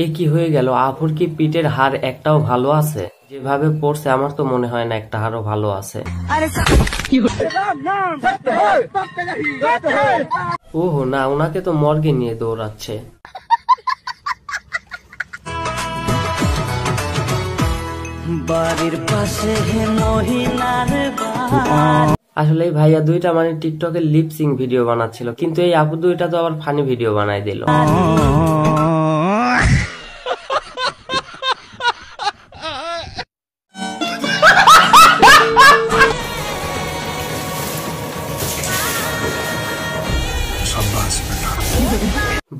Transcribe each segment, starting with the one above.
এ কি হয়ে গেল? আপুর কি পিঠের হাড় একটাও ভালো আছে? যেভাবে পড়ছে আমার তো মনে হয় না একটা হাড়ও ভালো আছে। ওহো না, ওনাকে তো মর্গে নিয়ে দৌড়াচ্ছে। বাড়ির পাশে মহিলার আসলে এই ভাইয়া দুইটা মানে টিকটকে লিপসিং ভিডিও বানাচ্ছিল, কিন্তু এই আপু দুইটা তো আবার ফানি ভিডিও বানাই দিল।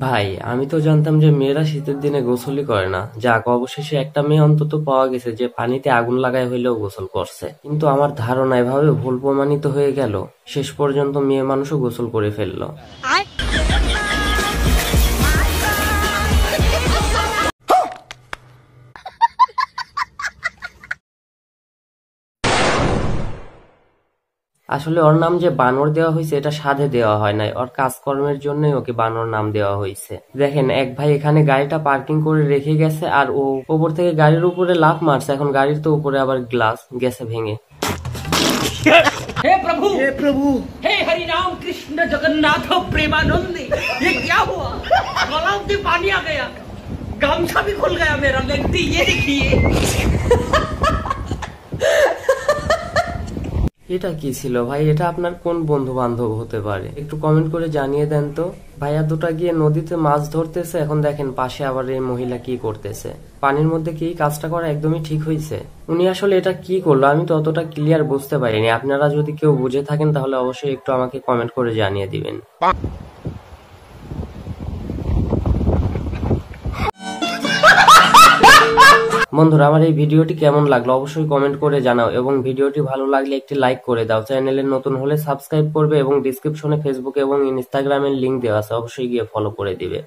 ভাই আমি তো জানতাম যে মেয়েরা শীতের দিনে গোসলই করে না। যাক, অবশেষে একটা মেয়ে অন্তত পাওয়া গেছে যে পানিতে আগুন লাগায় হইলেও গোসল করছে। কিন্তু আমার ধারণা এভাবে ভুল প্রমাণিত হয়ে গেল। শেষ পর্যন্ত মেয়ে মানুষও গোসল করে ফেললো। আসলে ওর নাম যে বানর দেওয়া হয়েছে এটা সাধে দেওয়া হয় নাই, ওর কাজকর্মের জন্যই ওকে বানর নাম দেওয়া হয়েছে। দেখেন এক ভাই এখানে গাড়িটা পার্কিং করে রেখে গেছে আর ও উপর থেকে গাড়ির উপরে লাফ মারছে। এখন গাড়ির তো উপরে আবার গ্লাস গেছে ভেঙে। हे प्रभु हे हरि राम कृष्ण जगन्नाथ प्रेमानंदी, ये क्या हुआ? गलाव से पानी आ गया, गामछा भी खुल गया मेरा। लगती ये देखिए। এটা কি ছিল ভাই? এটা আপনার কোন বন্ধু বান্ধব হতে পারে? একটু কমেন্ট করে জানিয়ে দেন তো। ভাইয়া দুটা গিয়ে নদীতে মাছ ধরতেছে, এখন দেখেন পাশে আবার এই মহিলা কি করতেছে। পানির মধ্যে কি কাজটা করা একদমই ঠিক হয়েছে? উনি আসলে এটা কি করলো আমি তো অতটা ক্লিয়ার বুঝতে পারিনি। আপনারা যদি কেউ বুঝে থাকেন তাহলে অবশ্যই একটু আমাকে কমেন্ট করে জানিয়ে দিবেন। বন্ধুরা আমার এই ভিডিওটি কেমন লাগলো অবশ্যই কমেন্ট করে জানাও, এবং ভিডিওটি ভালো লাগলে একটি লাইক করে দাও। চ্যানেলে নতুন হলে সাবস্ক্রাইব করবে, এবং ডিসক্রিপশনে ফেসবুক এবং ইনস্টাগ্রামের লিংক দেওয়া আছে, অবশ্যই গিয়ে ফলো করে দিবে।